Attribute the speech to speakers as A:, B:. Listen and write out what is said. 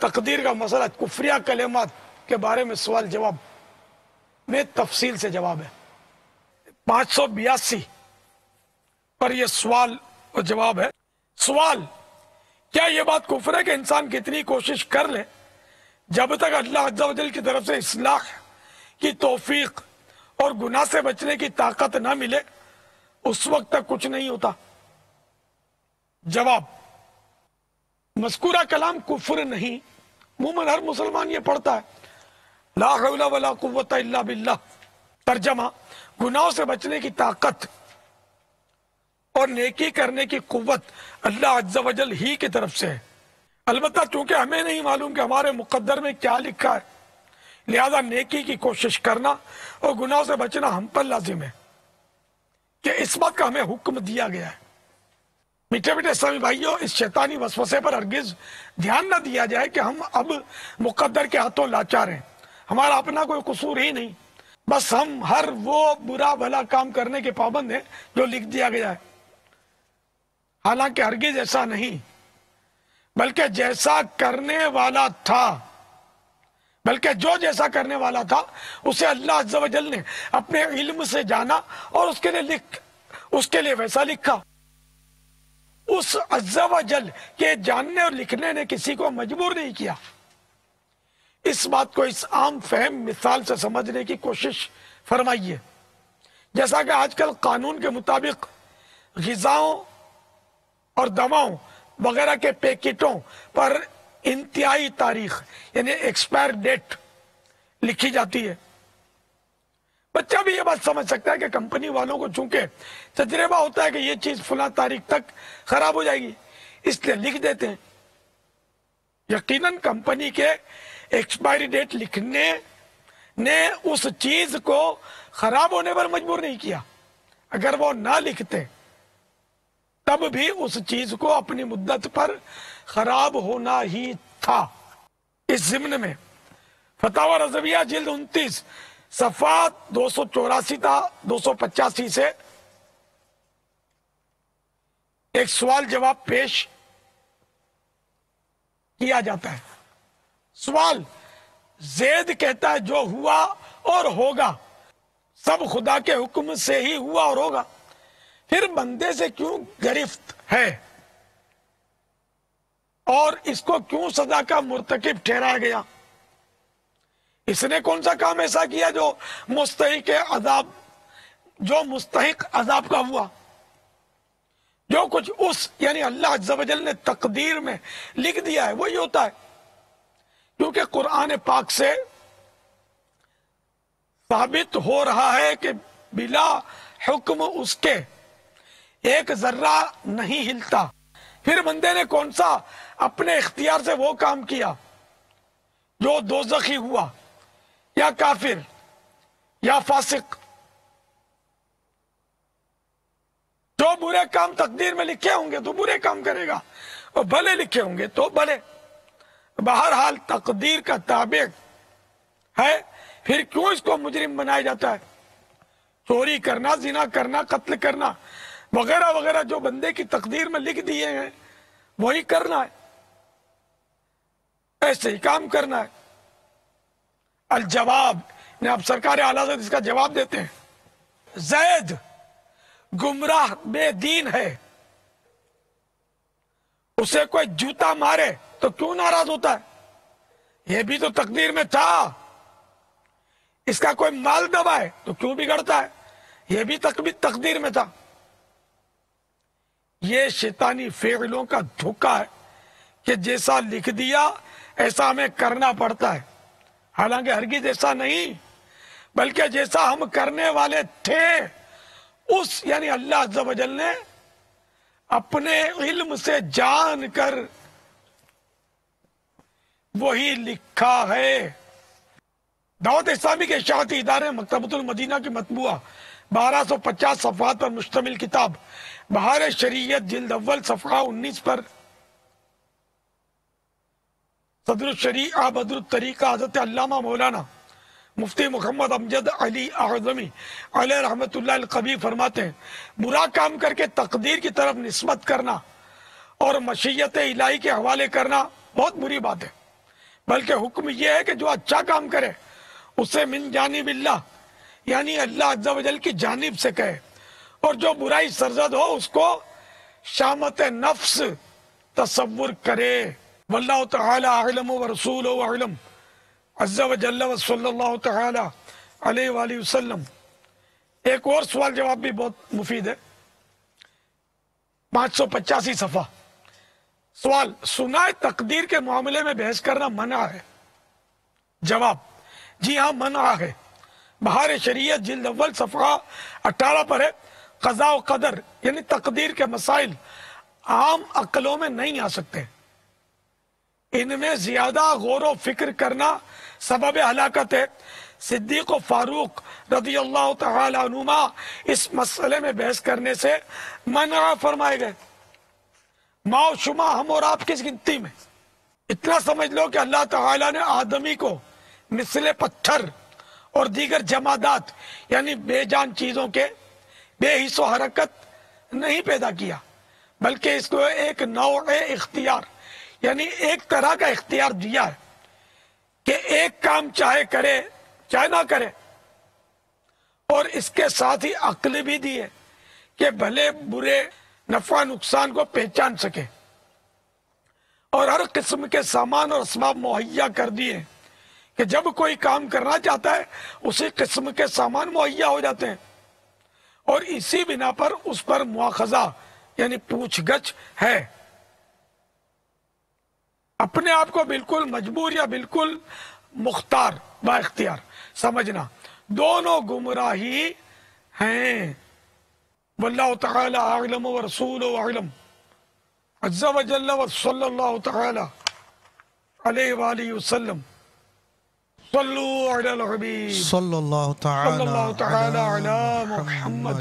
A: تقدیر کا مسئلہ کفریہ کلمات کے بارے میں سوال جواب میں تفصیل سے جواب ہے۔ 582 پر یہ سوال و جواب ہے۔ سوال: کیا یہ بات کفر ہے کہ انسان کتنی کوشش کر لے جب تک اللہ عز و جل کی طرف سے اصلاح کی توفیق اور گناہ سے بچنے کی طاقت نہ ملے اس وقت تک کچھ نہیں ہوتا؟ جواب: مذکورہ کلام کفر نہیں، عموماً ہر مسلمان یہ پڑھتا ہے۔ لا حول ولا قوت الا باللہ، ترجمہ: گناہوں سے بچنے کی طاقت اور نیکی کرنے کی قوت اللہ عز و جل ہی کی طرف سے ہے۔ البتہ چونکہ ہمیں نہیں معلوم کہ ہمارے مقدر میں کیا لکھا ہے، لہذا نیکی کی کوشش کرنا اور گناہوں سے بچنا ہم پر لازم ہے کہ اس بات کا ہمیں حکم دیا گیا ہے۔ میٹھے میٹھے اسلامی بھائیوں، اس شیطانی وسوسے پر ہرگز دھیان نہ دیا جائے کہ ہم اب مقدر کے ہاتھوں لاچار ہیں، ہمارا اپنا کوئی قصور ہی نہیں، بس ہم ہر وہ برا بھلا کام کرنے کے پابند ہیں جو لکھ دیا گیا ہے۔ حالانکہ ہرگز ایسا نہیں، بلکہ جیسا کرنے والا تھا، بلکہ جو جیسا کرنے والا تھا اسے اللہ عز و جل نے اپنے علم سے جانا اور اس کے لیے ویسا لکھا۔ اس عز و جل کے جاننے اور لکھنے نے کسی کو مجبور نہیں کیا۔ اس بات کو اس عام فہم مثال سے سمجھنے کی کوشش فرمائیے۔ جیسا کہ آج کل قانون کے مطابق غذاؤں اور دواؤں وغیرہ کے پیکٹوں پر انتہائی تاریخ یعنی ایکسپائر ڈیٹ لکھی جاتی ہے، بچہ بھی یہ بات سمجھ سکتا ہے کہ کمپنی والوں کو چونکہ تجربہ ہوتا ہے کہ یہ چیز فلاں تاریخ تک خراب ہو جائے گی، اس لیے لکھ دیتے ہیں۔ یقیناً کمپنی کے ایکسپائری ڈیٹ لکھنے نے اس چیز کو خراب ہونے پر مجبور نہیں کیا۔ اگر وہ نہ لکھتے تب بھی اس چیز کو اپنی مدت پر خراب ہونا ہی تھا۔ اس ضمن میں فتاوی رضویہ جلد 29 صفحہ 284 تا 285 سے ایک سوال جواب پیش کیا جاتا ہے۔ سوال: زید کہتا ہے جو ہوا اور ہوگا سب خدا کے حکم سے ہی ہوا اور ہوگا، پھر بندے سے کیوں گرفت ہے اور اس کو کیوں سزا کا مرتکب ٹھہرایا گیا؟ اس نے کون سا کام ایسا کیا جو مستحق عذاب کا ہوا؟ جو کچھ اس یعنی اللہ عز و جل نے تقدیر میں لکھ دیا ہے وہی ہوتا ہے، کیونکہ قرآن پاک سے ثابت ہو رہا ہے کہ بلا حکم اس کے ایک ذرہ نہیں ہلتا۔ پھر بندے نے کون سا اپنے اختیار سے وہ کام کیا جو دوزخی ہوا یا کافر یا فاسق؟ جو برے کام تقدیر میں لکھے ہوں گے تو برے کام کرے گا، اور بھلے لکھے ہوں گے تو بھلے۔ بہرحال تقدیر کا تابع ہے، پھر کیوں اس کو مجرم بنایا جاتا ہے؟ چوری کرنا، زنا کرنا، قتل کرنا وغیرہ وغیرہ جو بندے کی تقدیر میں لکھ دیے ہیں وہی کرنا ہے، ایسے ہی کام کرنا ہے۔ الجواب نے اب سرکار اعلیٰ حضرت اس کا جواب دیتے ہیں۔ زید گمراہ بے دین ہے، اسے کوئی جوتا مارے تو کیوں ناراض ہوتا ہے؟ یہ بھی تو تقدیر میں تھا۔ اس کا کوئی مال دبائے تو کیوں بگڑتا ہے؟ یہ بھی تقدیر میں تھا۔ یہ شیطانی فعلوں کا دھوکہ ہے کہ جیسا لکھ دیا ایسا ہمیں کرنا پڑتا ہے، حالانکہ ہرگز ایسا نہیں، بلکہ جیسا ہم کرنے والے تھے اس یعنی اللہ عز و جل نے اپنے علم سے جان کر وہی لکھا ہے۔ دعوت اسلامی کے اشاعتی ادارے مکتبۃ المدینہ کی مطبوعہ 1250 صفحات پر مشتمل کتاب بہار شریعت جلد اول صفحہ 19 پر صدر الشریعہ بدر الطریقہ حضرت علامہ مولانا مفتی محمد امجد علی اعظمی علیہ رحمت اللہ القبیح فرماتے ہیں، برا کام کر کے تقدیر کی طرف نسبت کرنا اور مشیت الہی کے حوالے کرنا بہت بری بات ہے۔ بلکہ حکم یہ ہے کہ جو اچھا کام کرے اسے من جانب اللہ یعنی اللہ عز و جل کی جانب سے کہے، اور جو برائی سرزد ہو اس کو شامت نفس تصور کرے۔ واللہ تعالی اعلم ورسولہ اعلم عز و جل و صلی اللہ تعالی علیہ وآلہ وسلم۔ ایک اور سوال جواب بھی بہت مفید ہے، 585 صفحہ۔ سوال: سنا ہے تقدیر کے معاملے میں بحث کرنا منع ہے؟ جواب: جی ہاں منع ہے۔ بہار شریعت جلد اول صفحہ 18 پر ہے، قضاء و قدر یعنی تقدیر کے مسائل عام عقلوں میں نہیں آ سکتے، ان میں زیادہ غور و فکر کرنا سبب ہلاکت ہے۔ صدیق و فاروق رضی اللہ تعالی عنہما اس مسئلے میں بحث کرنے سے منع فرمائے گئے۔ ماؤ شما ہم اور آپ کس گنتی میں؟ اتنا سمجھ لو کہ اللہ تعالیٰ نے آدمی کو مثل پتھر اور دیگر جمادات یعنی بے جان چیزوں کے بے حس و حرکت نہیں پیدا کیا، بلکہ اس کو ایک نوع اختیار یعنی ایک طرح کا اختیار دیا ہے کہ ایک کام چاہے کرے چاہے نہ کرے، اور اس کے ساتھ ہی عقل بھی دی ہے کہ بھلے برے نفع نقصان کو پہچان سکے، اور ہر قسم کے سامان اور اسباب مہیا کر دیے کہ جب کوئی کام کرنا چاہتا ہے اسی قسم کے سامان مہیا ہو جاتے ہیں، اور اسی بنا پر اس پر مواخذہ یعنی پوچھ گچھ ہے۔ اپنے آپ کو بالکل مجبور یا بالکل مختار با اختیار سمجھنا دونوں گمراہی ہیں۔ واللہ تعالی اعلم ورسولہ اعلم عز و جل و صلی اللہ تعالی علیہ وآلہ وسلم۔ صلو علی الحبیب
B: صلی اللہ
A: صلی اللہ تعالی
B: تعالی
A: علی
B: علی
A: محمد۔